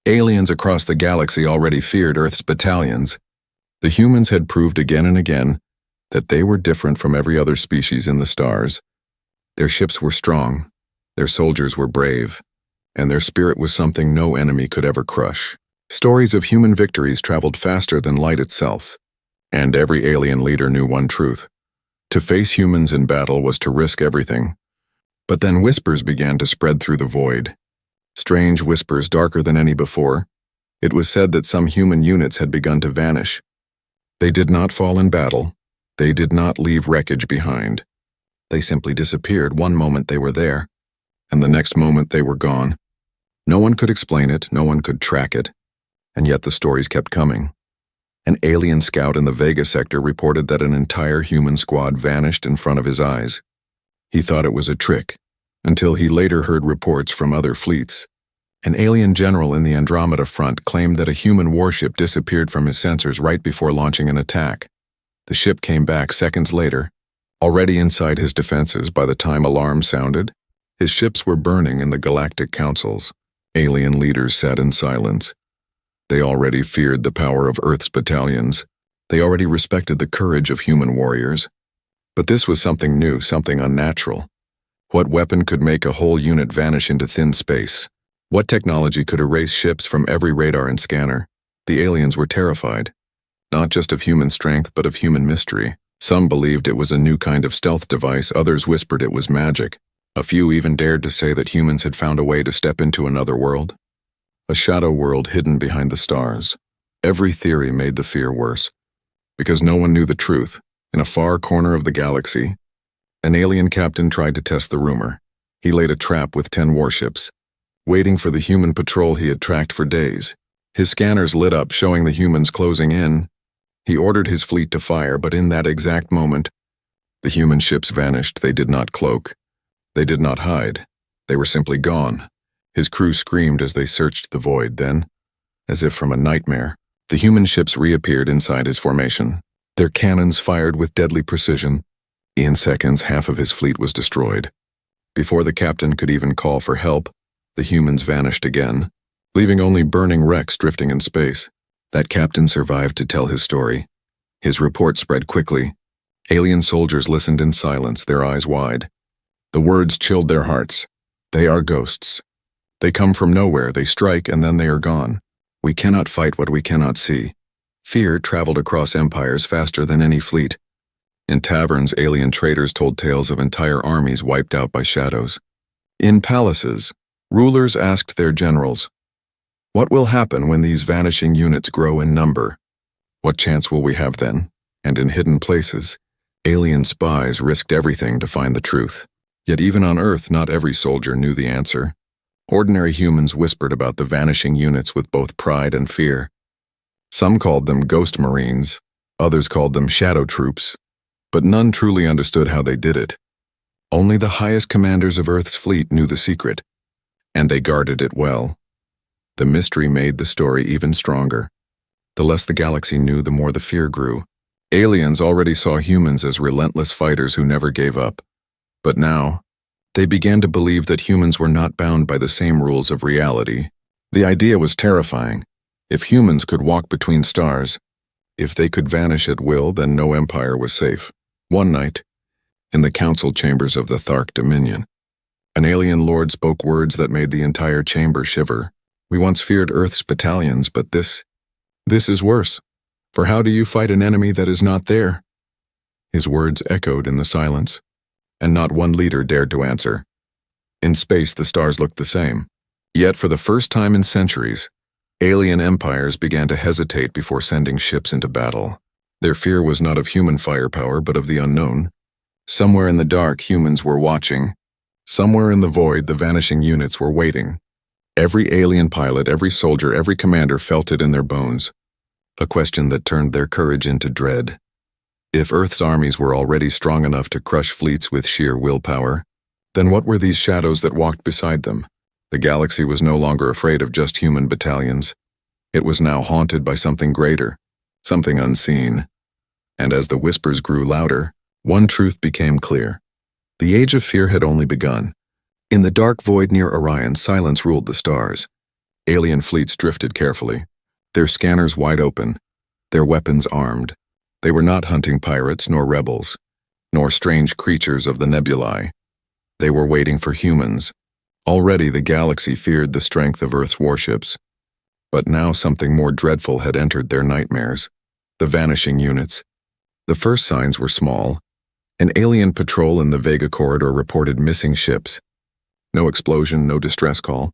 Aliens across the galaxy already feared Earth's battalions. The humans had proved again and again that they were different from every other species in the stars. Their ships were strong, their soldiers were brave, and their spirit was something no enemy could ever crush. Stories of human victories traveled faster than light itself, and every alien leader knew one truth: to face humans in battle was to risk everything. But then whispers began to spread through the void. Strange whispers, darker than any before. It was said that some human units had begun to vanish. They did not fall in battle. They did not leave wreckage behind. They simply disappeared. One moment they were there, and the next moment they were gone. No one could explain it, no one could track it, and yet the stories kept coming. An alien scout in the Vega sector reported that an entire human squad vanished in front of his eyes. He thought it was a trick, until he later heard reports from other fleets. An alien general in the Andromeda front claimed that a human warship disappeared from his sensors right before launching an attack. The ship came back seconds later, already inside his defenses by the time alarms sounded. His ships were burning in the galactic councils. Alien leaders sat in silence. They already feared the power of Earth's battalions. They already respected the courage of human warriors. But this was something new, something unnatural. What weapon could make a whole unit vanish into thin space? What technology could erase ships from every radar and scanner? The aliens were terrified, not just of human strength, but of human mystery. Some believed it was a new kind of stealth device, others whispered it was magic. A few even dared to say that humans had found a way to step into another world. A shadow world hidden behind the stars. Every theory made the fear worse, because no one knew the truth. In a far corner of the galaxy, an alien captain tried to test the rumor. He laid a trap with 10 warships, waiting for the human patrol he had tracked for days. His scanners lit up, showing the humans closing in. He ordered his fleet to fire, but in that exact moment, the human ships vanished. They did not cloak. They did not hide. They were simply gone. His crew screamed as they searched the void. Then, as if from a nightmare, the human ships reappeared inside his formation. Their cannons fired with deadly precision. In seconds, half of his fleet was destroyed. Before the captain could even call for help, the humans vanished again, leaving only burning wrecks drifting in space. That captain survived to tell his story. His report spread quickly. Alien soldiers listened in silence, their eyes wide. The words chilled their hearts. They are ghosts. They come from nowhere, they strike, and then they are gone. We cannot fight what we cannot see. Fear traveled across empires faster than any fleet. In taverns, alien traders told tales of entire armies wiped out by shadows. In palaces, rulers asked their generals, "What will happen when these vanishing units grow in number? What chance will we have then?" And in hidden places, alien spies risked everything to find the truth. Yet even on Earth, not every soldier knew the answer. Ordinary humans whispered about the vanishing units with both pride and fear. Some called them ghost marines, others called them shadow troops, but none truly understood how they did it. Only the highest commanders of Earth's fleet knew the secret, and they guarded it well. The mystery made the story even stronger. The less the galaxy knew, the more the fear grew. Aliens already saw humans as relentless fighters who never gave up. But now, they began to believe that humans were not bound by the same rules of reality. The idea was terrifying. If humans could walk between stars, if they could vanish at will, then no empire was safe. One night, in the council chambers of the Thark Dominion, an alien lord spoke words that made the entire chamber shiver. "We once feared Earth's battalions, but this is worse. For how do you fight an enemy that is not there?" His words echoed in the silence, and not one leader dared to answer. In space, the stars looked the same. Yet for the first time in centuries, alien empires began to hesitate before sending ships into battle. Their fear was not of human firepower, but of the unknown. Somewhere in the dark, humans were watching. Somewhere in the void, the vanishing units were waiting. Every alien pilot, every soldier, every commander felt it in their bones. A question that turned their courage into dread. If Earth's armies were already strong enough to crush fleets with sheer willpower, then what were these shadows that walked beside them? The galaxy was no longer afraid of just human battalions. It was now haunted by something greater, something unseen. And as the whispers grew louder, one truth became clear. The age of fear had only begun. In the dark void near Orion, silence ruled the stars. Alien fleets drifted carefully, their scanners wide open, their weapons armed. They were not hunting pirates nor rebels, nor strange creatures of the nebulae. They were waiting for humans. Already the galaxy feared the strength of Earth's warships. But now something more dreadful had entered their nightmares. The vanishing units. The first signs were small. An alien patrol in the Vega corridor reported missing ships. No explosion, no distress call.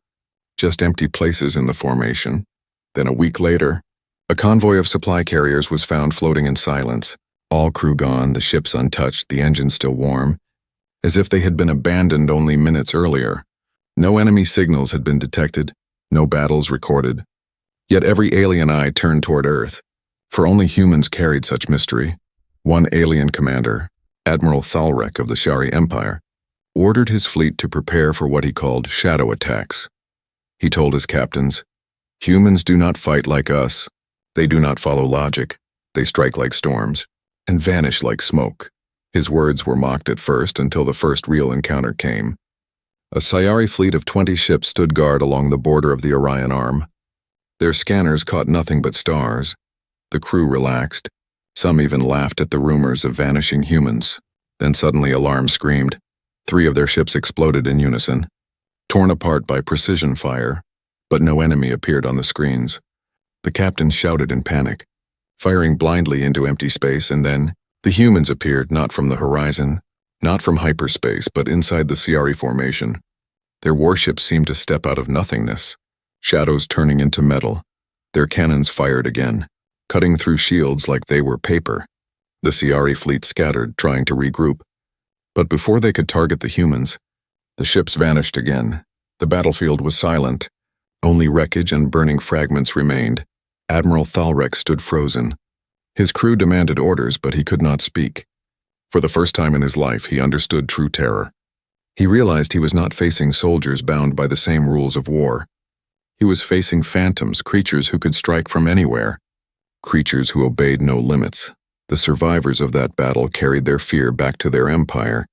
Just empty places in the formation. Then a week later, a convoy of supply carriers was found floating in silence. All crew gone, the ships untouched, the engines still warm, as if they had been abandoned only minutes earlier. No enemy signals had been detected, no battles recorded. Yet every alien eye turned toward Earth, for only humans carried such mystery. One alien commander, Admiral Thalrek of the Shari Empire, ordered his fleet to prepare for what he called shadow attacks. He told his captains, "Humans do not fight like us. They do not follow logic. They strike like storms and vanish like smoke." His words were mocked at first until the first real encounter came. A Sayari fleet of 20 ships stood guard along the border of the Orion Arm. Their scanners caught nothing but stars. The crew relaxed. Some even laughed at the rumors of vanishing humans. Then suddenly alarms screamed. 3 of their ships exploded in unison, torn apart by precision fire, but no enemy appeared on the screens. The captains shouted in panic, firing blindly into empty space, and then the humans appeared, not from the horizon, not from hyperspace, but inside the Sayari formation. Their warships seemed to step out of nothingness, shadows turning into metal. Their cannons fired again, cutting through shields like they were paper. The Sayari fleet scattered, trying to regroup. But before they could target the humans, the ships vanished again. The battlefield was silent. Only wreckage and burning fragments remained. Admiral Thalrek stood frozen. His crew demanded orders, but he could not speak. For the first time in his life, he understood true terror. He realized he was not facing soldiers bound by the same rules of war. He was facing phantoms, creatures who could strike from anywhere, creatures who obeyed no limits. The survivors of that battle carried their fear back to their empire.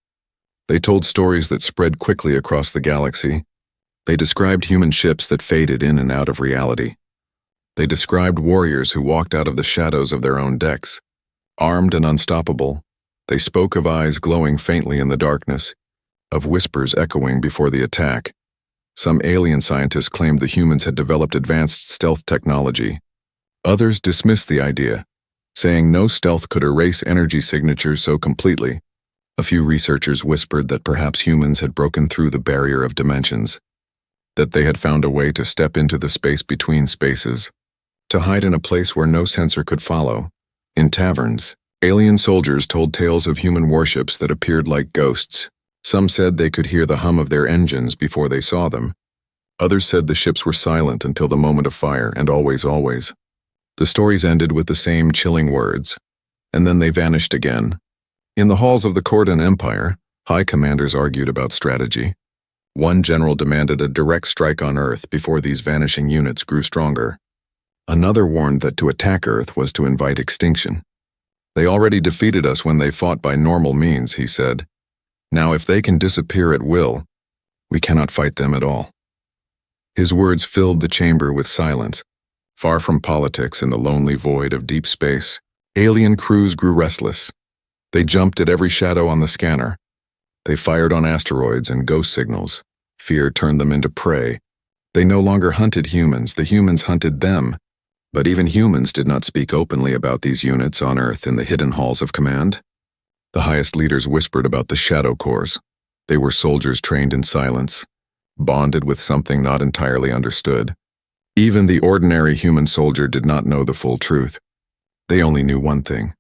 They told stories that spread quickly across the galaxy. They described human ships that faded in and out of reality. They described warriors who walked out of the shadows of their own decks. Armed and unstoppable, they spoke of eyes glowing faintly in the darkness, of whispers echoing before the attack. Some alien scientists claimed the humans had developed advanced stealth technology. Others dismissed the idea, saying no stealth could erase energy signatures so completely. A few researchers whispered that perhaps humans had broken through the barrier of dimensions, that they had found a way to step into the space between spaces, to hide in a place where no sensor could follow. In taverns, alien soldiers told tales of human warships that appeared like ghosts. Some said they could hear the hum of their engines before they saw them. Others said the ships were silent until the moment of fire, and always, always. The stories ended with the same chilling words, and then they vanished again. In the halls of the Cordan Empire, high commanders argued about strategy. One general demanded a direct strike on Earth before these vanishing units grew stronger. Another warned that to attack Earth was to invite extinction. "They already defeated us when they fought by normal means," he said. "Now if they can disappear at will, we cannot fight them at all." His words filled the chamber with silence. Far from politics in the lonely void of deep space, alien crews grew restless. They jumped at every shadow on the scanner. They fired on asteroids and ghost signals. Fear turned them into prey. They no longer hunted humans, the humans hunted them. But even humans did not speak openly about these units on Earth in the hidden halls of command. The highest leaders whispered about the Shadow Corps. They were soldiers trained in silence, bonded with something not entirely understood. Even the ordinary human soldier did not know the full truth. They only knew one thing.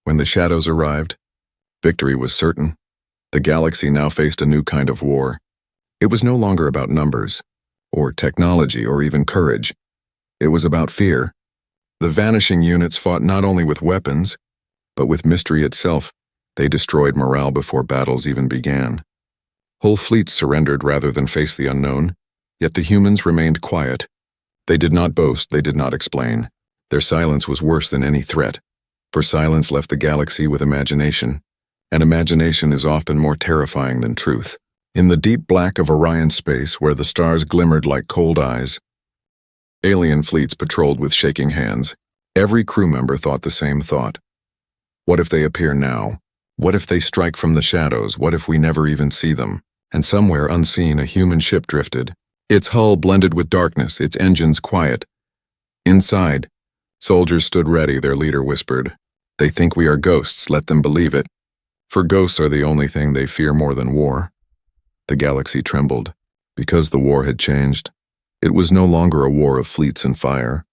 When the shadows arrived, victory was certain. The galaxy now faced a new kind of war. It was no longer about numbers, or technology, or even courage. It was about fear. The vanishing units fought not only with weapons, but with mystery itself. They destroyed morale before battles even began. Whole fleets surrendered rather than face the unknown, yet the humans remained quiet. They did not boast, they did not explain. Their silence was worse than any threat, for silence left the galaxy with imagination, and imagination is often more terrifying than truth. In the deep black of Orion space, where the stars glimmered like cold eyes, Alien fleets patrolled with shaking hands. Every crew member thought the same thought. What if they appear now? What if they strike from the shadows? What if we never even see them? And somewhere unseen, a human ship drifted. Its hull blended with darkness, its engines quiet. Inside, soldiers stood ready, their leader whispered. They think we are ghosts, let them believe it. For ghosts are the only thing they fear more than war. The galaxy trembled. Because the war had changed. It was no longer a war of fleets and fire.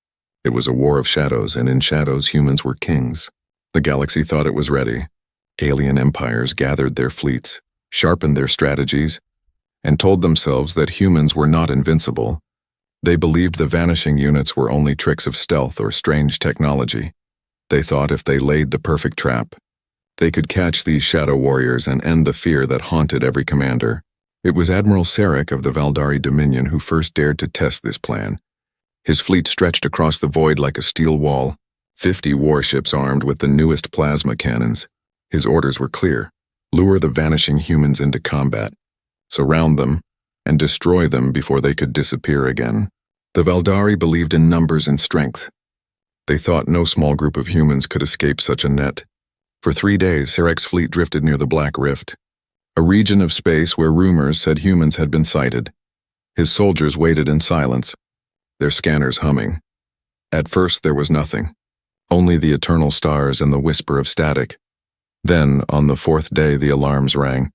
It was a war of shadows, and in shadows humans were kings. The galaxy thought it was ready. Alien empires gathered their fleets, sharpened their strategies, and told themselves that humans were not invincible. They believed the vanishing units were only tricks of stealth or strange technology. They thought if they laid the perfect trap, they could catch these shadow warriors and end the fear that haunted every commander. It was Admiral Sarek of the Valdari Dominion who first dared to test this plan. His fleet stretched across the void like a steel wall, 50 warships armed with the newest plasma cannons. His orders were clear. Lure the vanishing humans into combat, surround them, and destroy them before they could disappear again. The Valdari believed in numbers and strength. They thought no small group of humans could escape such a net. For 3 days, Sarek's fleet drifted near the Black Rift, a region of space where rumors said humans had been sighted. His soldiers waited in silence, their scanners humming. At first there was nothing, only the eternal stars and the whisper of static. Then, on the 4th day, the alarms rang.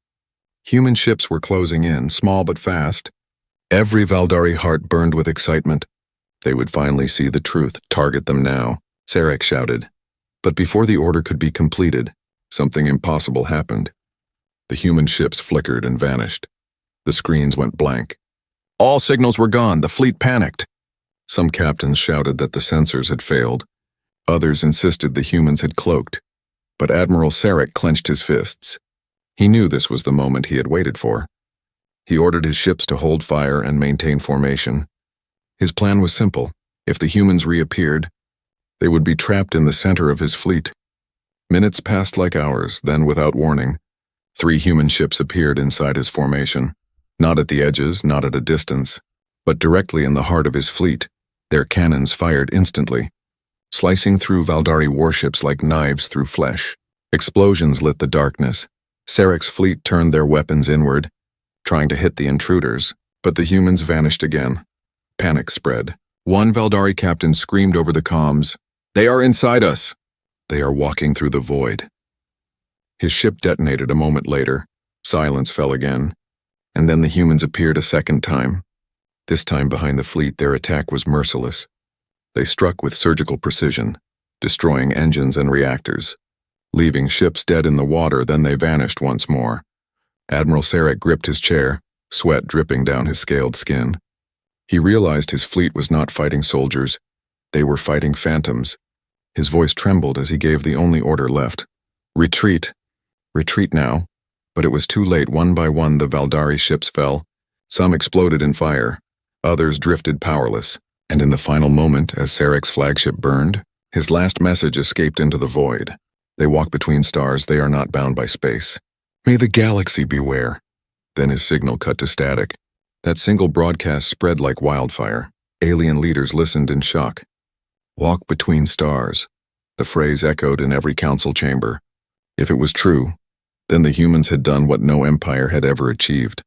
Human ships were closing in, small but fast. Every Valdari heart burned with excitement. They would finally see the truth. Target them now, Sarek shouted. But before the order could be completed, something impossible happened. The human ships flickered and vanished. The screens went blank. All signals were gone. The fleet panicked. Some captains shouted that the sensors had failed. Others insisted the humans had cloaked. But Admiral Sarek clenched his fists. He knew this was the moment he had waited for. He ordered his ships to hold fire and maintain formation. His plan was simple. If the humans reappeared, they would be trapped in the center of his fleet. Minutes passed like hours, then without warning, 3 human ships appeared inside his formation. Not at the edges, not at a distance, but directly in the heart of his fleet. Their cannons fired instantly, slicing through Valdari warships like knives through flesh. Explosions lit the darkness. Sarek's fleet turned their weapons inward, trying to hit the intruders, but the humans vanished again. Panic spread. One Valdari captain screamed over the comms, "They are inside us! They are walking through the void." His ship detonated a moment later. Silence fell again, and then the humans appeared a second time. This time behind the fleet, their attack was merciless. They struck with surgical precision, destroying engines and reactors. Leaving ships dead in the water, then they vanished once more. Admiral Sarek gripped his chair, sweat dripping down his scaled skin. He realized his fleet was not fighting soldiers. They were fighting phantoms. His voice trembled as he gave the only order left. Retreat. Retreat now. But it was too late. One by one, the Valdari ships fell. Some exploded in fire. Others drifted powerless. And in the final moment, as Sarek's flagship burned, his last message escaped into the void. They walk between stars. They are not bound by space. May the galaxy beware. Then his signal cut to static. That single broadcast spread like wildfire. Alien leaders listened in shock. Walk between stars. The phrase echoed in every council chamber. If it was true, then the humans had done what no empire had ever achieved.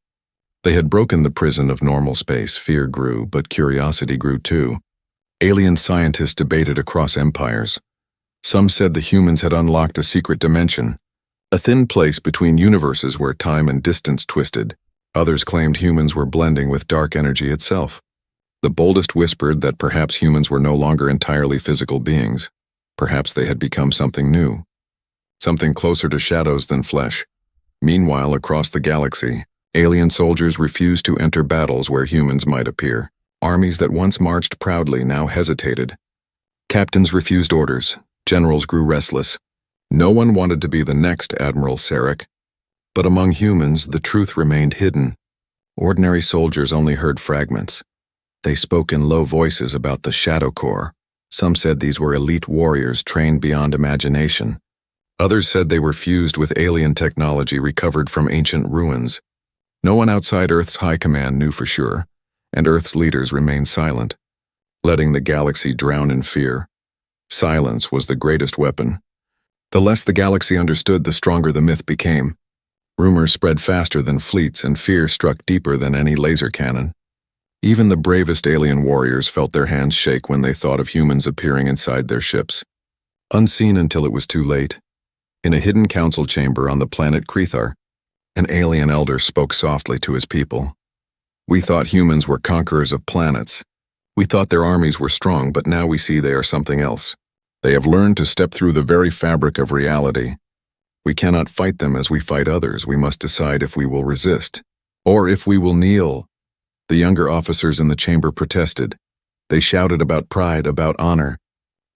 They had broken the prison of normal space. Fear grew, but curiosity grew too. Alien scientists debated across empires. Some said the humans had unlocked a secret dimension, a thin place between universes where time and distance twisted. Others claimed humans were blending with dark energy itself. The boldest whispered that perhaps humans were no longer entirely physical beings. Perhaps they had become something new, something closer to shadows than flesh. Meanwhile, across the galaxy, alien soldiers refused to enter battles where humans might appear. Armies that once marched proudly now hesitated. Captains refused orders. Generals grew restless. No one wanted to be the next Admiral Sarek. But among humans, the truth remained hidden. Ordinary soldiers only heard fragments. They spoke in low voices about the Shadow Corps. Some said these were elite warriors trained beyond imagination. Others said they were fused with alien technology recovered from ancient ruins. No one outside Earth's high command knew for sure, and Earth's leaders remained silent. letting the galaxy drown in fear. Silence was the greatest weapon. The less the galaxy understood, the stronger the myth became. Rumors spread faster than fleets, and fear struck deeper than any laser cannon. Even the bravest alien warriors felt their hands shake when they thought of humans appearing inside their ships. Unseen until it was too late, in a hidden council chamber on the planet Krethar, an alien elder spoke softly to his people. "We thought humans were conquerors of planets. We thought their armies were strong, but now we see they are something else. They have learned to step through the very fabric of reality. We cannot fight them as we fight others. We must decide if we will resist, or if we will kneel." The younger officers in the chamber protested. They shouted about pride, about honor,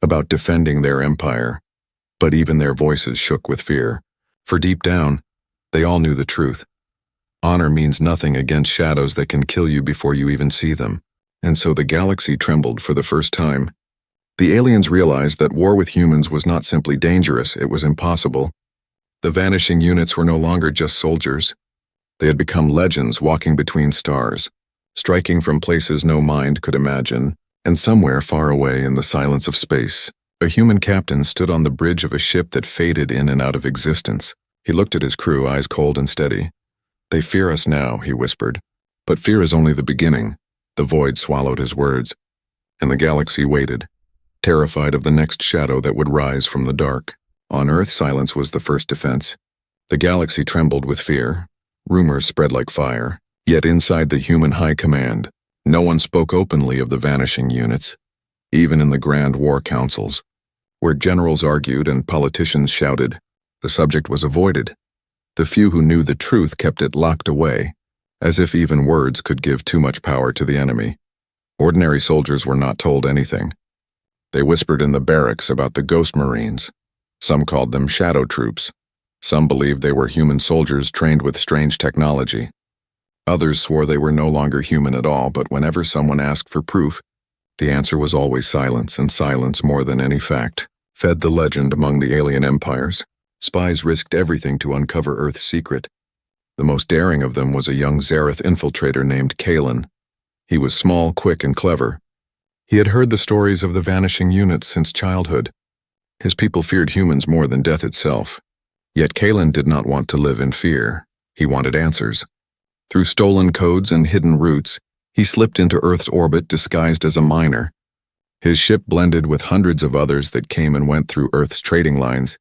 about defending their empire. But even their voices shook with fear, for deep down, they all knew the truth. Honor means nothing against shadows that can kill you before you even see them. And so the galaxy trembled for the first time. The aliens realized that war with humans was not simply dangerous, it was impossible. The Vanishing Units were no longer just soldiers. They had become legends walking between stars, striking from places no mind could imagine, and somewhere far away in the silence of space, a human captain stood on the bridge of a ship that faded in and out of existence. He looked at his crew, eyes cold and steady. "They fear us now," he whispered. "But fear is only the beginning." The void swallowed his words, and the galaxy waited, terrified of the next shadow that would rise from the dark. On Earth, silence was the first defense. The galaxy trembled with fear. Rumors spread like fire. Yet inside the human high command, no one spoke openly of the Vanishing Units. Even in the grand war councils, where generals argued and politicians shouted, the subject was avoided. The few who knew the truth kept it locked away, as if even words could give too much power to the enemy. Ordinary soldiers were not told anything. They whispered in the barracks about the Ghost Marines. Some called them shadow troops. Some believed they were human soldiers trained with strange technology. Others swore they were no longer human at all, but whenever someone asked for proof, the answer was always silence, and silence, more than any fact, fed the legend among the alien empires. Spies risked everything to uncover Earth's secret. The most daring of them was a young Zareth infiltrator named Kalen. He was small, quick, and clever. He had heard the stories of the Vanishing Units since childhood. His people feared humans more than death itself. Yet Kalen did not want to live in fear. He wanted answers. Through stolen codes and hidden routes, he slipped into Earth's orbit disguised as a miner. His ship blended with hundreds of others that came and went through Earth's trading lines.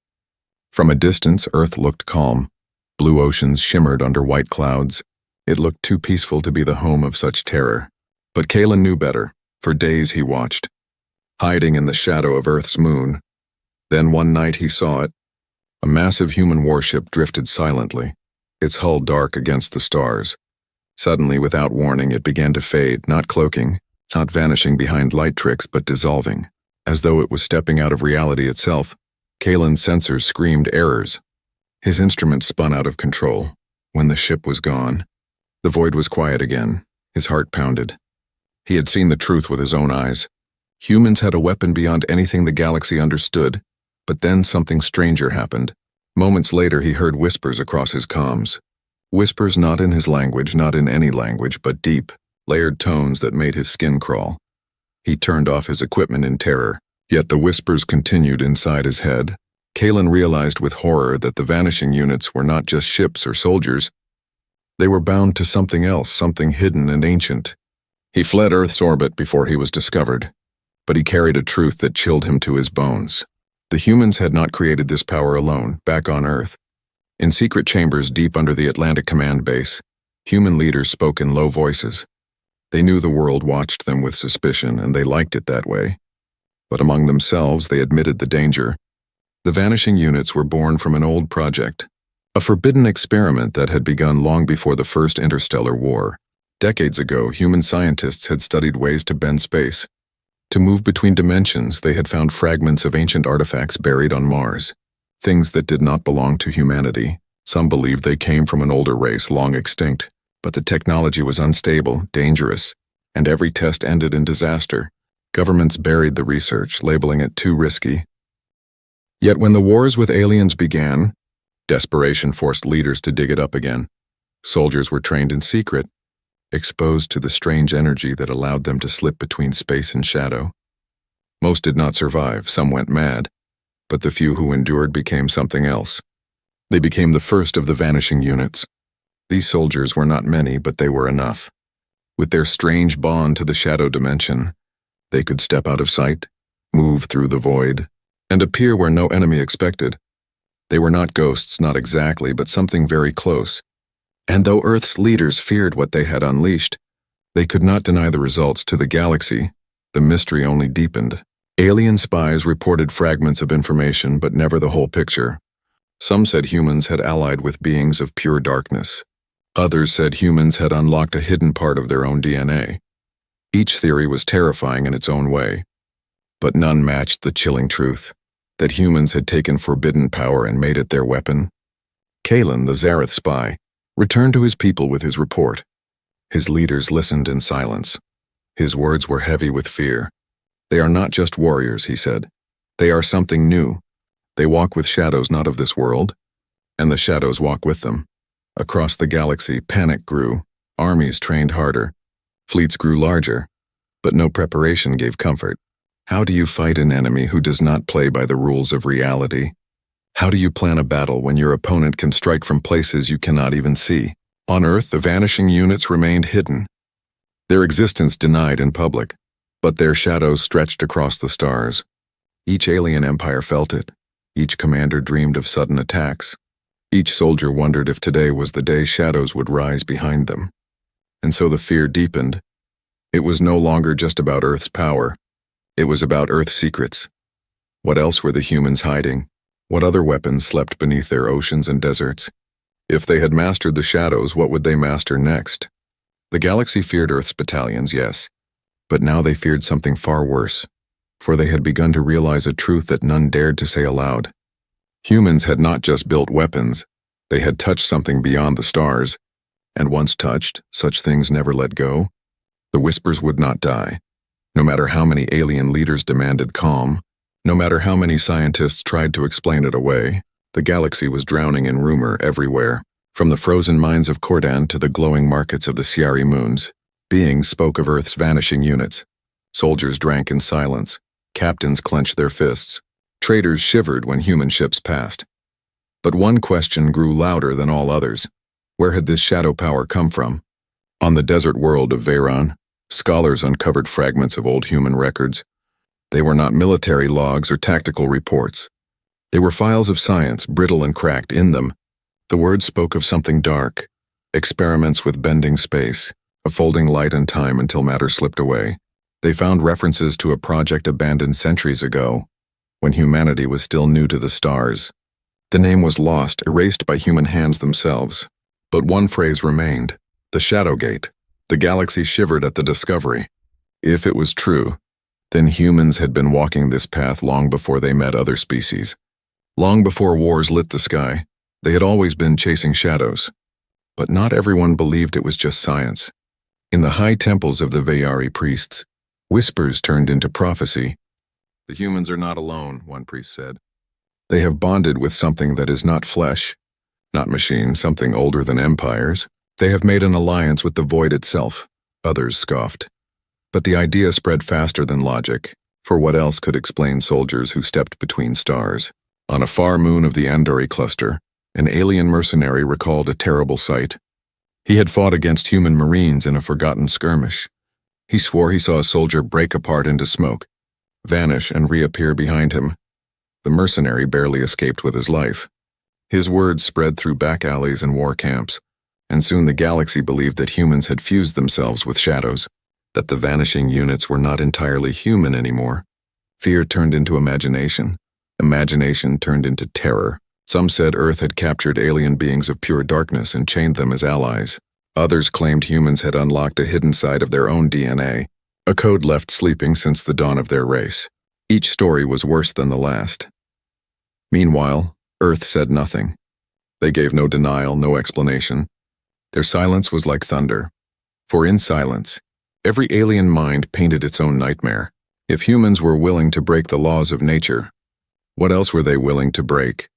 From a distance, Earth looked calm. Blue oceans shimmered under white clouds. It looked too peaceful to be the home of such terror. But Kalen knew better. For days he watched, hiding in the shadow of Earth's moon. Then one night he saw it. A massive human warship drifted silently, its hull dark against the stars. Suddenly, without warning, it began to fade, not cloaking, not vanishing behind light tricks, but dissolving. As though it was stepping out of reality itself, Kalen's sensors screamed errors. His instruments spun out of control. When the ship was gone, the void was quiet again. His heart pounded. He had seen the truth with his own eyes. Humans had a weapon beyond anything the galaxy understood, but then something stranger happened. Moments later, he heard whispers across his comms. Whispers not in his language, not in any language, but deep, layered tones that made his skin crawl. He turned off his equipment in terror, yet the whispers continued inside his head. Kalen realized with horror that the Vanishing Units were not just ships or soldiers. They were bound to something else, something hidden and ancient. He fled Earth's orbit before he was discovered, but he carried a truth that chilled him to his bones. The humans had not created this power alone. Back on Earth, in secret chambers deep under the Atlantic Command Base, human leaders spoke in low voices. They knew the world watched them with suspicion, and they liked it that way. But among themselves, they admitted the danger. The Vanishing Units were born from an old project, a forbidden experiment that had begun long before the First Interstellar War. Decades ago, human scientists had studied ways to bend space. To move between dimensions, they had found fragments of ancient artifacts buried on Mars, things that did not belong to humanity. Some believed they came from an older race long extinct, but the technology was unstable, dangerous, and every test ended in disaster. Governments buried the research, labeling it too risky. Yet when the wars with aliens began, desperation forced leaders to dig it up again. Soldiers were trained in secret, exposed to the strange energy that allowed them to slip between space and shadow. Most did not survive, some went mad, but the few who endured became something else. They became the first of the Vanishing Units. These soldiers were not many, but they were enough. With their strange bond to the shadow dimension, they could step out of sight, move through the void, and appear where no enemy expected. They were not ghosts, not exactly, but something very close. And though Earth's leaders feared what they had unleashed, they could not deny the results to the galaxy. The mystery only deepened. Alien spies reported fragments of information, but never the whole picture. Some said humans had allied with beings of pure darkness. Others said humans had unlocked a hidden part of their own DNA. Each theory was terrifying in its own way, but none matched the chilling truth that humans had taken forbidden power and made it their weapon. Kalen, the Zareth spy, returned to his people with his report. His leaders listened in silence. His words were heavy with fear. "They are not just warriors," he said. "They are something new. They walk with shadows not of this world, and the shadows walk with them." Across the galaxy, panic grew. Armies trained harder. Fleets grew larger, but no preparation gave comfort. How do you fight an enemy who does not play by the rules of reality? How do you plan a battle when your opponent can strike from places you cannot even see? On Earth, the Vanishing Units remained hidden, their existence denied in public, but their shadows stretched across the stars. Each alien empire felt it. Each commander dreamed of sudden attacks. Each soldier wondered if today was the day shadows would rise behind them. And so the fear deepened. It was no longer just about Earth's power. It was about Earth's secrets. What else were the humans hiding? What other weapons slept beneath their oceans and deserts? If they had mastered the shadows, what would they master next? The galaxy feared Earth's battalions, yes, but now they feared something far worse, for they had begun to realize a truth that none dared to say aloud. Humans had not just built weapons, they had touched something beyond the stars, and once touched, such things never let go. The whispers would not die. No matter how many alien leaders demanded calm, no matter how many scientists tried to explain it away, the galaxy was drowning in rumor everywhere. From the frozen mines of Cordan to the glowing markets of the Ciari moons, beings spoke of Earth's vanishing units. Soldiers drank in silence. Captains clenched their fists. Traders shivered when human ships passed. But one question grew louder than all others. Where had this shadow power come from? On the desert world of Veyron, scholars uncovered fragments of old human records. They were not military logs or tactical reports. They were files of science, brittle and cracked. In them, the words spoke of something dark, experiments with bending space, of folding light and time until matter slipped away. They found references to a project abandoned centuries ago, when humanity was still new to the stars. The name was lost, erased by human hands themselves. But one phrase remained: the Shadow Gate. The galaxy shivered at the discovery. If it was true, then humans had been walking this path long before they met other species. Long before wars lit the sky, they had always been chasing shadows. But not everyone believed it was just science. In the high temples of the Veyari priests, whispers turned into prophecy. "The humans are not alone," one priest said. "They have bonded with something that is not flesh, not machine, something older than empires. They have made an alliance with the void itself," others scoffed. But the idea spread faster than logic, for what else could explain soldiers who stepped between stars? On a far moon of the Andori cluster, an alien mercenary recalled a terrible sight. He had fought against human marines in a forgotten skirmish. He swore he saw a soldier break apart into smoke, vanish and reappear behind him. The mercenary barely escaped with his life. His words spread through back alleys and war camps, and soon the galaxy believed that humans had fused themselves with shadows, that the vanishing units were not entirely human anymore. Fear turned into imagination. Imagination turned into terror. Some said Earth had captured alien beings of pure darkness and chained them as allies. Others claimed humans had unlocked a hidden side of their own DNA, a code left sleeping since the dawn of their race. Each story was worse than the last. Meanwhile, Earth said nothing. They gave no denial, no explanation. Their silence was like thunder. For in silence, every alien mind painted its own nightmare. If humans were willing to break the laws of nature, what else were they willing to break?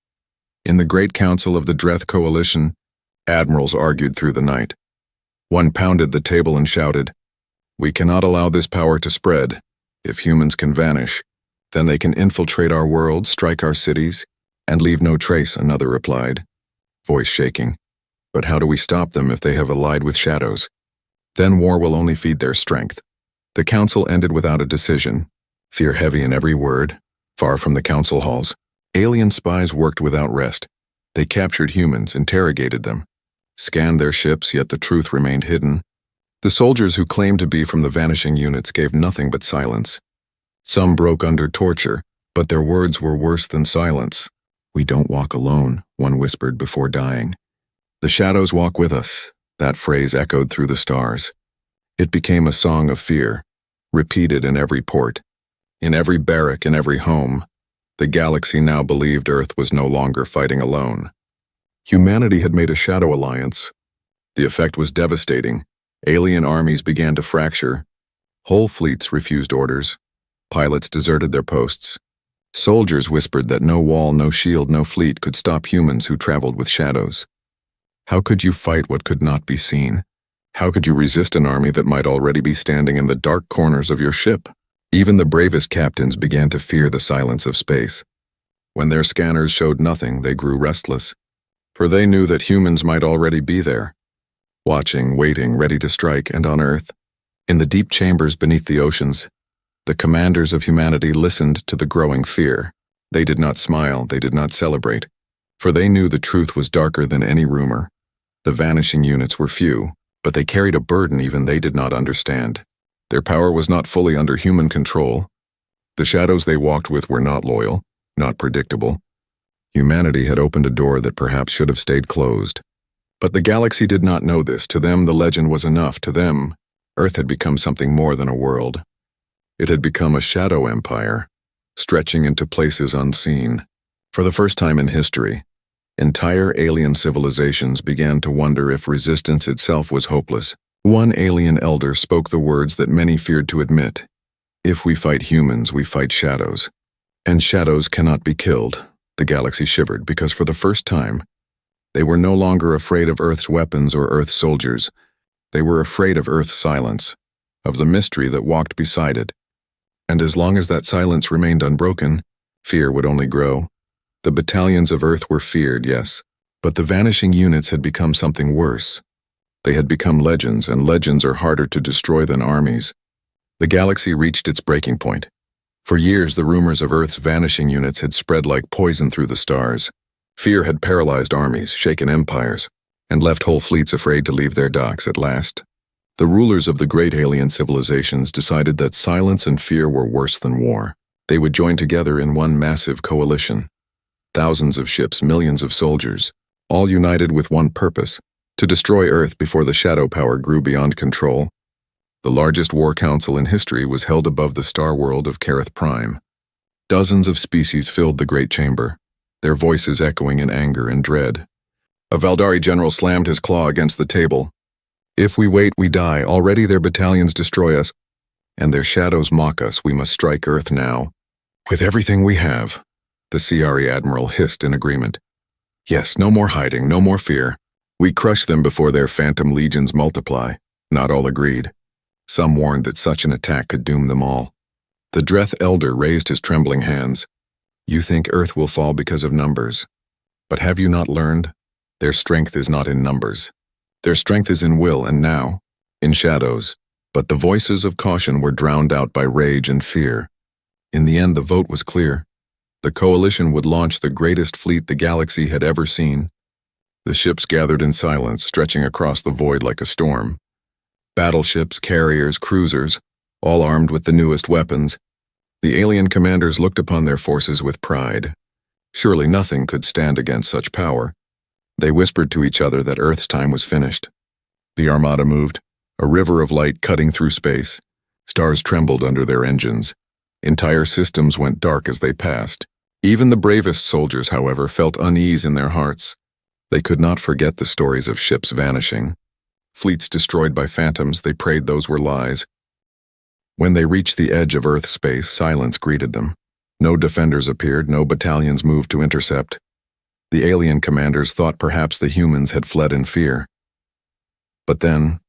In the Great Council of the Dreth Coalition, admirals argued through the night. One pounded the table and shouted, "We cannot allow this power to spread. If humans can vanish, then they can infiltrate our world, strike our cities, and leave no trace," another replied, voice shaking. "But how do we stop them if they have allied with shadows? Then war will only feed their strength." The council ended without a decision, fear heavy in every word. Far from the council halls, alien spies worked without rest. They captured humans, interrogated them, scanned their ships, yet the truth remained hidden. The soldiers who claimed to be from the Vanishing Units gave nothing but silence. Some broke under torture, but their words were worse than silence. "We don't walk alone," one whispered before dying. "The shadows walk with us," that phrase echoed through the stars. It became a song of fear, repeated in every port, in every barrack, in every home. The galaxy now believed Earth was no longer fighting alone. Humanity had made a shadow alliance. The effect was devastating. Alien armies began to fracture. Whole fleets refused orders. Pilots deserted their posts. Soldiers whispered that no wall, no shield, no fleet could stop humans who traveled with shadows. How could you fight what could not be seen? How could you resist an army that might already be standing in the dark corners of your ship? Even the bravest captains began to fear the silence of space. When their scanners showed nothing, they grew restless, for they knew that humans might already be there, watching, waiting, ready to strike. And on Earth, in the deep chambers beneath the oceans, the commanders of humanity listened to the growing fear. They did not smile, they did not celebrate, for they knew the truth was darker than any rumor. The Vanishing Units were few, but they carried a burden even they did not understand. Their power was not fully under human control. The shadows they walked with were not loyal, not predictable. Humanity had opened a door that perhaps should have stayed closed. But the galaxy did not know this. To them, the legend was enough. To them, Earth had become something more than a world. It had become a shadow empire, stretching into places unseen. For the first time in history, entire alien civilizations began to wonder if resistance itself was hopeless. One alien elder spoke the words that many feared to admit. "If we fight humans, we fight shadows. And shadows cannot be killed." The galaxy shivered because for the first time, they were no longer afraid of Earth's weapons or Earth's soldiers. They were afraid of Earth's silence, of the mystery that walked beside it. And as long as that silence remained unbroken, fear would only grow. The battalions of Earth were feared, yes, but the Vanishing Units had become something worse. They had become legends, and legends are harder to destroy than armies. The galaxy reached its breaking point. For years, the rumors of Earth's Vanishing Units had spread like poison through the stars. Fear had paralyzed armies, shaken empires, and left whole fleets afraid to leave their docks. At last, the rulers of the great alien civilizations decided that silence and fear were worse than war. They would join together in one massive coalition. Thousands of ships, millions of soldiers, all united with one purpose: to destroy Earth before the shadow power grew beyond control. The largest war council in history was held above the star world of Kareth Prime. Dozens of species filled the great chamber, their voices echoing in anger and dread. A Valdari general slammed his claw against the table. "If we wait, we die. Already their battalions destroy us, and their shadows mock us. We must strike Earth now. With everything we have," the CRE admiral hissed in agreement. "Yes, no more hiding, no more fear. We crush them before their phantom legions multiply." Not all agreed. Some warned that such an attack could doom them all. The Dreth elder raised his trembling hands. "You think Earth will fall because of numbers. But have you not learned? Their strength is not in numbers. Their strength is in will, and now, in shadows." But the voices of caution were drowned out by rage and fear. In the end, the vote was clear. The coalition would launch the greatest fleet the galaxy had ever seen. The ships gathered in silence, stretching across the void like a storm. Battleships, carriers, cruisers, all armed with the newest weapons. The alien commanders looked upon their forces with pride. Surely nothing could stand against such power. They whispered to each other that Earth's time was finished. The armada moved, a river of light cutting through space. Stars trembled under their engines. Entire systems went dark as they passed. Even the bravest soldiers, however, felt unease in their hearts. They could not forget the stories of ships vanishing. Fleets destroyed by phantoms, they prayed those were lies. When they reached the edge of Earth's space, silence greeted them. No defenders appeared, no battalions moved to intercept. The alien commanders thought perhaps the humans had fled in fear. But then,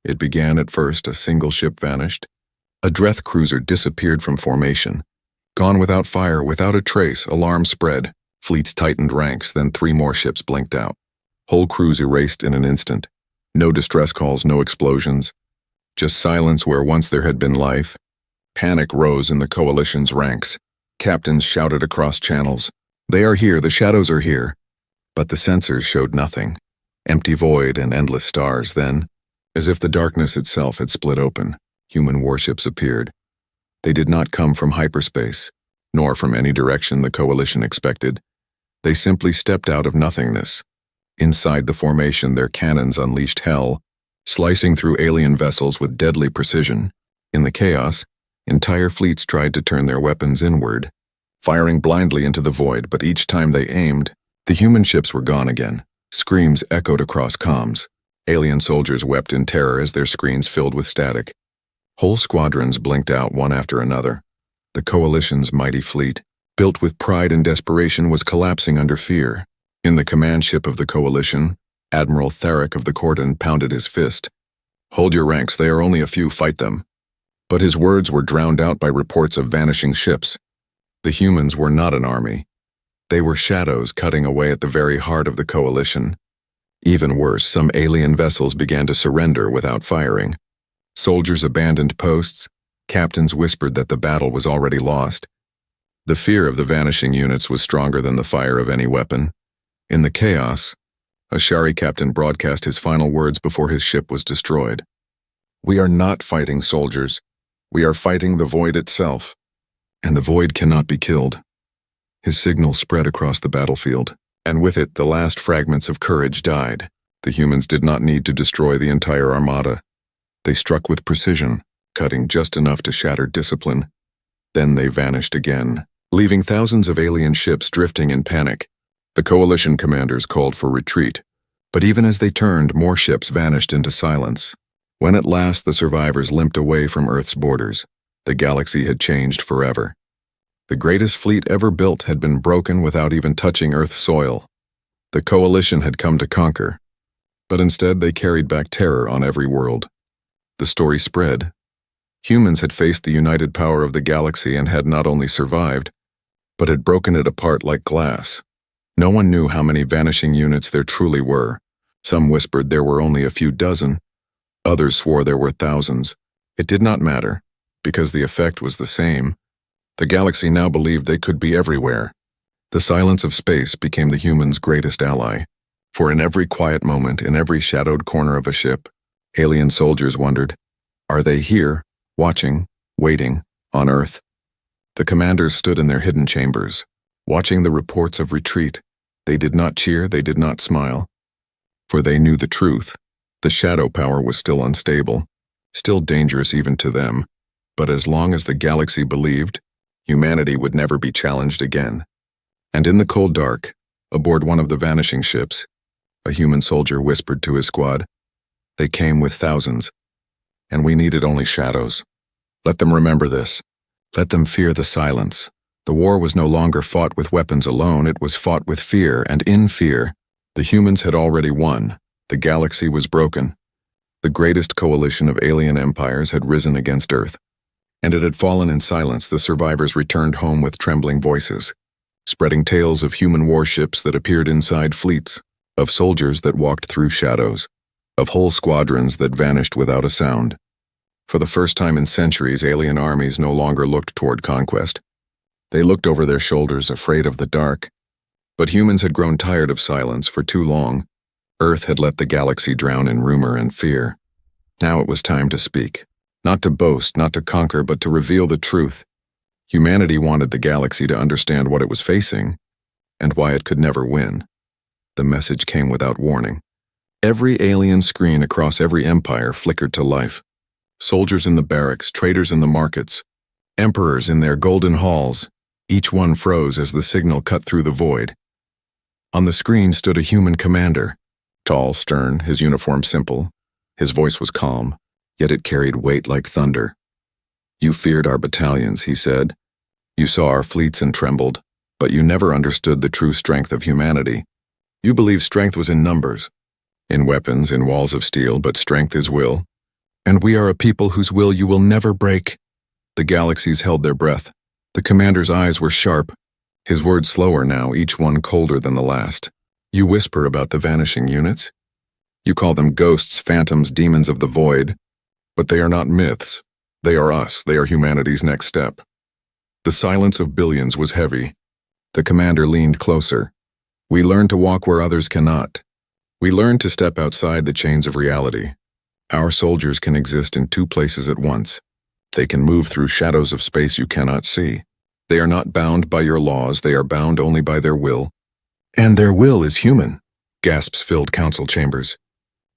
It began at first, a single ship vanished. A Dreth cruiser disappeared from formation. Gone without fire, without a trace, alarm spread. Fleets tightened ranks, then 3 more ships blinked out. Whole crews erased in an instant. No distress calls, no explosions. Just silence where once there had been life. Panic rose in the coalition's ranks. Captains shouted across channels. "They are here, the shadows are here." But the sensors showed nothing. Empty void and endless stars. Then, as if the darkness itself had split open, human warships appeared. They did not come from hyperspace, nor from any direction the coalition expected. They simply stepped out of nothingness. Inside the formation, their cannons unleashed hell, slicing through alien vessels with deadly precision. In the chaos, entire fleets tried to turn their weapons inward, firing blindly into the void, but each time they aimed, the human ships were gone again. Screams echoed across comms. Alien soldiers wept in terror as their screens filled with static. Whole squadrons blinked out one after another. The coalition's mighty fleet, built with pride and desperation, was collapsing under fear. In the command ship of the coalition, Admiral Theric of the Cordon pounded his fist. "Hold your ranks, they are only a few, fight them." But his words were drowned out by reports of vanishing ships. The humans were not an army. They were shadows cutting away at the very heart of the coalition. Even worse, some alien vessels began to surrender without firing. Soldiers abandoned posts. Captains whispered that the battle was already lost. The fear of the vanishing units was stronger than the fire of any weapon. In the chaos, a Shari captain broadcast his final words before his ship was destroyed. "We are not fighting soldiers. We are fighting the void itself, and the void cannot be killed." His signal spread across the battlefield, and with it the last fragments of courage died. The humans did not need to destroy the entire armada. They struck with precision, cutting just enough to shatter discipline. Then they vanished again, leaving thousands of alien ships drifting in panic. The coalition commanders called for retreat, but even as they turned, more ships vanished into silence. When at last the survivors limped away from Earth's borders, the galaxy had changed forever. The greatest fleet ever built had been broken without even touching Earth's soil. The coalition had come to conquer, but instead they carried back terror on every world. The story spread. Humans had faced the united power of the galaxy and had not only survived, but had broken it apart like glass. No one knew how many vanishing units there truly were. Some whispered there were only a few dozen. Others swore there were thousands. It did not matter, because the effect was the same. The galaxy now believed they could be everywhere. The silence of space became the humans' greatest ally. For in every quiet moment, in every shadowed corner of a ship, alien soldiers wondered, are they here, watching, waiting, on Earth? The commanders stood in their hidden chambers, watching the reports of retreat. They did not cheer, they did not smile. For they knew the truth. The shadow power was still unstable, still dangerous even to them. But as long as the galaxy believed, humanity would never be challenged again. And in the cold dark, aboard one of the vanishing ships, a human soldier whispered to his squad, "They came with thousands, and we needed only shadows. Let them remember this. Let them fear the silence." The war was no longer fought with weapons alone, it was fought with fear, and in fear, the humans had already won. The galaxy was broken. The greatest coalition of alien empires had risen against Earth, and it had fallen in silence. The survivors returned home with trembling voices, spreading tales of human warships that appeared inside fleets, of soldiers that walked through shadows, of whole squadrons that vanished without a sound. For the first time in centuries, alien armies no longer looked toward conquest. They looked over their shoulders, afraid of the dark. But humans had grown tired of silence for too long. Earth had let the galaxy drown in rumor and fear. Now it was time to speak. Not to boast, not to conquer, but to reveal the truth. Humanity wanted the galaxy to understand what it was facing, and why it could never win. The message came without warning. Every alien screen across every empire flickered to life. Soldiers in the barracks, traders in the markets, emperors in their golden halls, each one froze as the signal cut through the void. On the screen stood a human commander, tall, stern, his uniform simple. His voice was calm, yet it carried weight like thunder. "You feared our battalions," he said. "You saw our fleets and trembled, but you never understood the true strength of humanity. You believed strength was in numbers, in weapons, in walls of steel, but strength is will. And we are a people whose will you will never break." The galaxies held their breath. The commander's eyes were sharp, his words slower now, each one colder than the last. "You whisper about the vanishing units? You call them ghosts, phantoms, demons of the void. But they are not myths. They are us. They are humanity's next step." The silence of billions was heavy. The commander leaned closer. "We learn to walk where others cannot. We learn to step outside the chains of reality. Our soldiers can exist in two places at once. They can move through shadows of space you cannot see. They are not bound by your laws, they are bound only by their will. And their will is human." Gasps filled council chambers.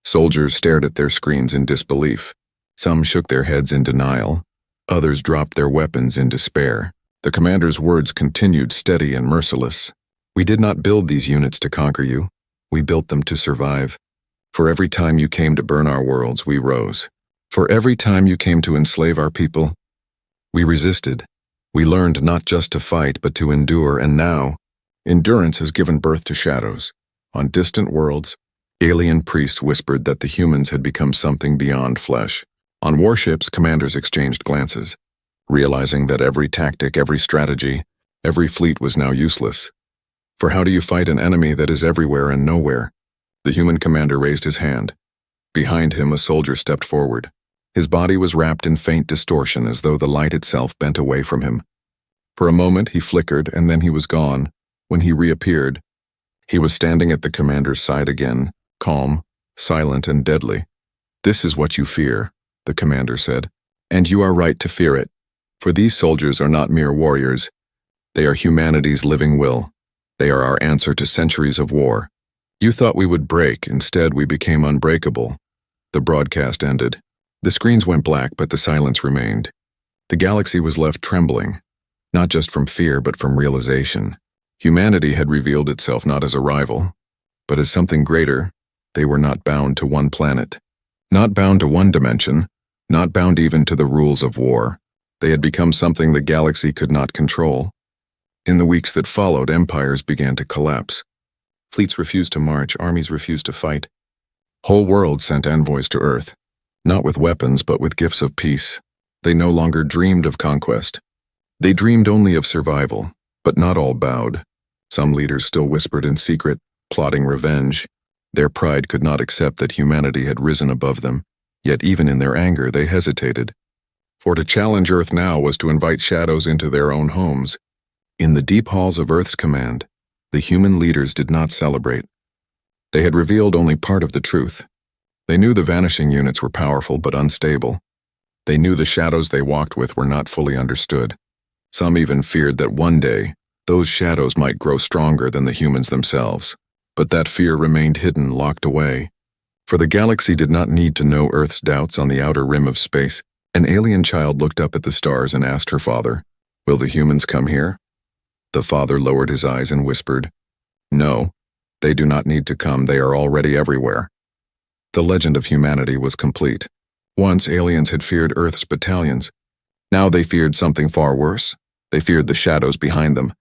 Soldiers stared at their screens in disbelief. Some shook their heads in denial. Others dropped their weapons in despair. The commander's words continued steady and merciless. "We did not build these units to conquer you. We built them to survive. For every time you came to burn our worlds, we rose. For every time you came to enslave our people, we resisted. We learned not just to fight, but to endure, and now, endurance has given birth to shadows. On distant worlds, alien priests whispered that the humans had become something beyond flesh. On warships, commanders exchanged glances, realizing that every tactic, every strategy, every fleet was now useless. For how do you fight an enemy that is everywhere and nowhere? The human commander raised his hand. Behind him, a soldier stepped forward. His body was wrapped in faint distortion, as though the light itself bent away from him. For a moment he flickered, and then he was gone. When he reappeared, he was standing at the commander's side again, calm, silent, and deadly. "This is what you fear," the commander said, "and you are right to fear it. For these soldiers are not mere warriors. They are humanity's living will. They are our answer to centuries of war. You thought we would break, instead we became unbreakable." The broadcast ended. The screens went black, but the silence remained. The galaxy was left trembling, not just from fear, but from realization. Humanity had revealed itself not as a rival, but as something greater. They were not bound to one planet, not bound to one dimension, not bound even to the rules of war. They had become something the galaxy could not control. In the weeks that followed, empires began to collapse. Fleets refused to march, armies refused to fight. Whole worlds sent envoys to Earth, not with weapons but with gifts of peace. They no longer dreamed of conquest. They dreamed only of survival, but not all bowed. Some leaders still whispered in secret, plotting revenge. Their pride could not accept that humanity had risen above them, yet even in their anger they hesitated. For to challenge Earth now was to invite shadows into their own homes. In the deep halls of Earth's command, the human leaders did not celebrate. They had revealed only part of the truth. They knew the vanishing units were powerful but unstable. They knew the shadows they walked with were not fully understood. Some even feared that one day, those shadows might grow stronger than the humans themselves. But that fear remained hidden, locked away. For the galaxy did not need to know Earth's doubts on the outer rim of space. An alien child looked up at the stars and asked her father, "Will the humans come here?" The father lowered his eyes and whispered, "No, they do not need to come, they are already everywhere." The legend of humanity was complete. Once aliens had feared Earth's battalions. Now they feared something far worse. They feared the shadows behind them.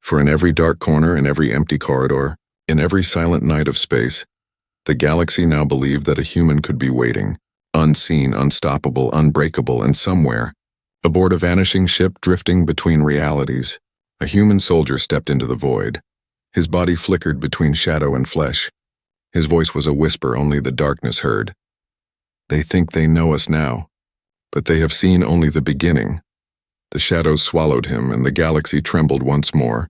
For in every dark corner, in every empty corridor, in every silent night of space, the galaxy now believed that a human could be waiting, unseen, unstoppable, unbreakable, and somewhere, aboard a vanishing ship drifting between realities, a human soldier stepped into the void. His body flickered between shadow and flesh. His voice was a whisper only the darkness heard. "They think they know us now, but they have seen only the beginning." The shadows swallowed him, and the galaxy trembled once more.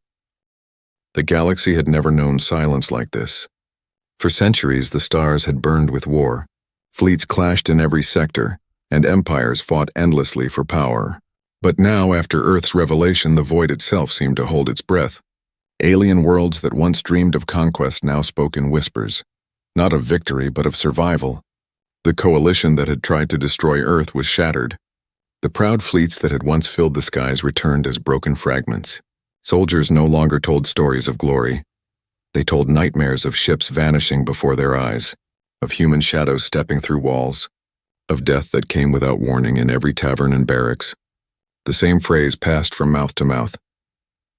The galaxy had never known silence like this. For centuries, the stars had burned with war. Fleets clashed in every sector, and empires fought endlessly for power. But now, after Earth's revelation, the void itself seemed to hold its breath. Alien worlds that once dreamed of conquest now spoke in whispers, not of victory, but of survival. The coalition that had tried to destroy Earth was shattered. The proud fleets that had once filled the skies returned as broken fragments. Soldiers no longer told stories of glory. They told nightmares of ships vanishing before their eyes, of human shadows stepping through walls, of death that came without warning in every tavern and barracks. The same phrase passed from mouth to mouth.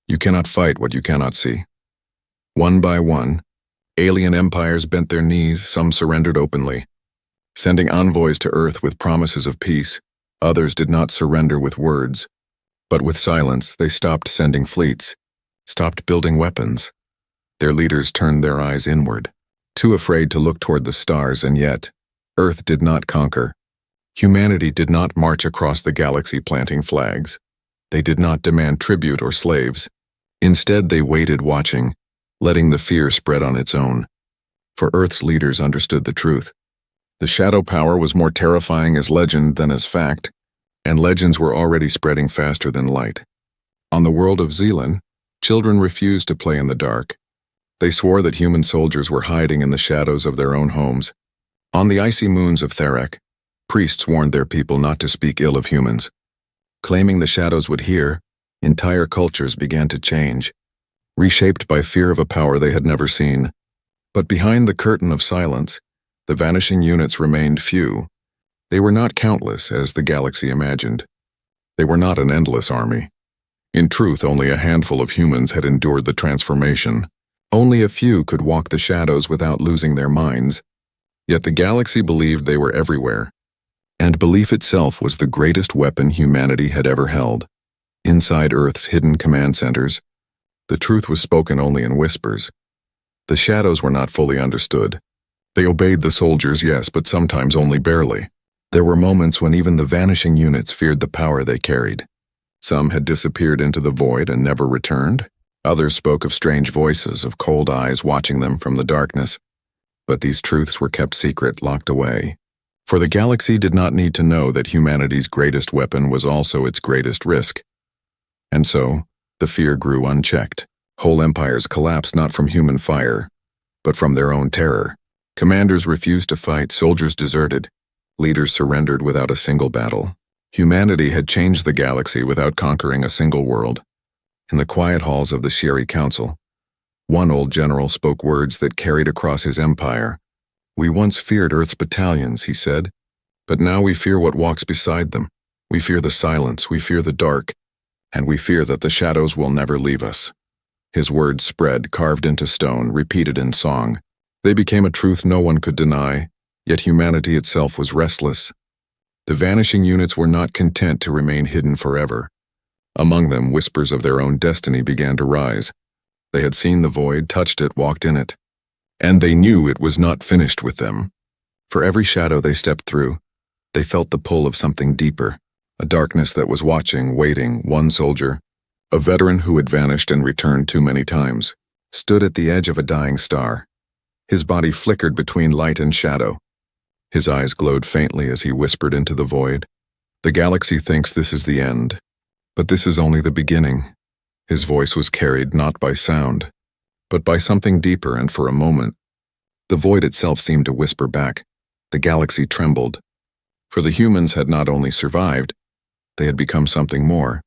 You cannot fight what you cannot see. One by one, alien empires bent their knees, some surrendered openly. sending envoys to Earth with promises of peace. Others did not surrender with words, but with silence. They stopped sending fleets, stopped building weapons. Their leaders turned their eyes inward, too afraid to look toward the stars, and yet, Earth did not conquer. Humanity did not march across the galaxy planting flags. They did not demand tribute or slaves. Instead, they waited watching, letting the fear spread on its own. For Earth's leaders understood the truth. The shadow power was more terrifying as legend than as fact, and legends were already spreading faster than light. On the world of Zealand, children refused to play in the dark. They swore that human soldiers were hiding in the shadows of their own homes. On the icy moons of Tharek, priests warned their people not to speak ill of humans. Claiming the shadows would hear, entire cultures began to change, reshaped by fear of a power they had never seen. But behind the curtain of silence, the vanishing units remained few. They were not countless, as the galaxy imagined. They were not an endless army. In truth, only a handful of humans had endured the transformation. Only a few could walk the shadows without losing their minds. Yet the galaxy believed they were everywhere. And belief itself was the greatest weapon humanity had ever held. Inside Earth's hidden command centers, the truth was spoken only in whispers. The shadows were not fully understood. They obeyed the soldiers, yes, but sometimes only barely. There were moments when even the vanishing units feared the power they carried. Some had disappeared into the void and never returned. Others spoke of strange voices, of cold eyes watching them from the darkness. But these truths were kept secret, locked away. For the galaxy did not need to know that humanity's greatest weapon was also its greatest risk. And so, the fear grew unchecked. Whole empires collapsed not from human fire, but from their own terror. Commanders refused to fight, soldiers deserted, leaders surrendered without a single battle. Humanity had changed the galaxy without conquering a single world. In the quiet halls of the Sherry Council, one old general spoke words that carried across his empire. "We once feared Earth's battalions," he said, "but now we fear what walks beside them. We fear the silence, we fear the dark, and we fear that the shadows will never leave us." His words spread, carved into stone, repeated in song. They became a truth no one could deny, yet humanity itself was restless. The vanishing units were not content to remain hidden forever. Among them, whispers of their own destiny began to rise. They had seen the void, touched it, walked in it. And they knew it was not finished with them. For every shadow they stepped through, they felt the pull of something deeper, a darkness that was watching, waiting. One soldier, a veteran who had vanished and returned too many times, stood at the edge of a dying star. His body flickered between light and shadow. His eyes glowed faintly as he whispered into the void. "The galaxy thinks this is the end, but this is only the beginning." His voice was carried not by sound, but by something deeper, and for a moment, the void itself seemed to whisper back. The galaxy trembled. For the humans had not only survived, they had become something more.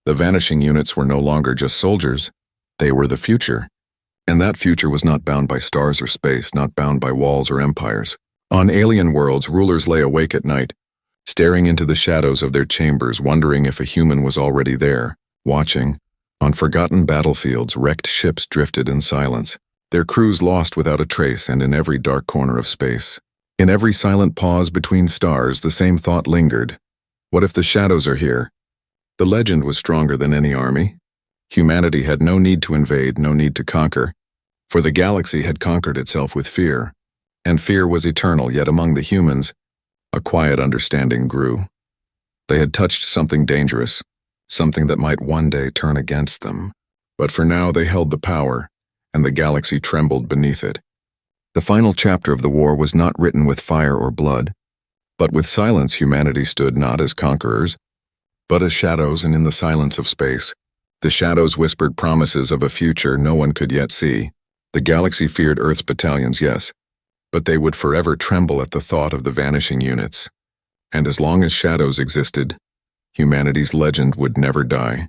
The vanishing units were no longer just soldiers, they were the future. And that future was not bound by stars or space, not bound by walls or empires. On alien worlds, rulers lay awake at night, staring into the shadows of their chambers, wondering if a human was already there, watching. On forgotten battlefields, wrecked ships drifted in silence, their crews lost without a trace, and in every dark corner of space. In every silent pause between stars, the same thought lingered. What if the shadows are here? The legend was stronger than any army. Humanity had no need to invade, no need to conquer, for the galaxy had conquered itself with fear, and fear was eternal. Yet among the humans, a quiet understanding grew. They had touched something dangerous, something that might one day turn against them. But for now they held the power, and the galaxy trembled beneath it. The final chapter of the war was not written with fire or blood, but with silence. Humanity stood not as conquerors, but as shadows, and in the silence of space, the shadows whispered promises of a future no one could yet see. The galaxy feared Earth's battalions, yes, but they would forever tremble at the thought of the vanishing units. And as long as shadows existed, humanity's legend would never die.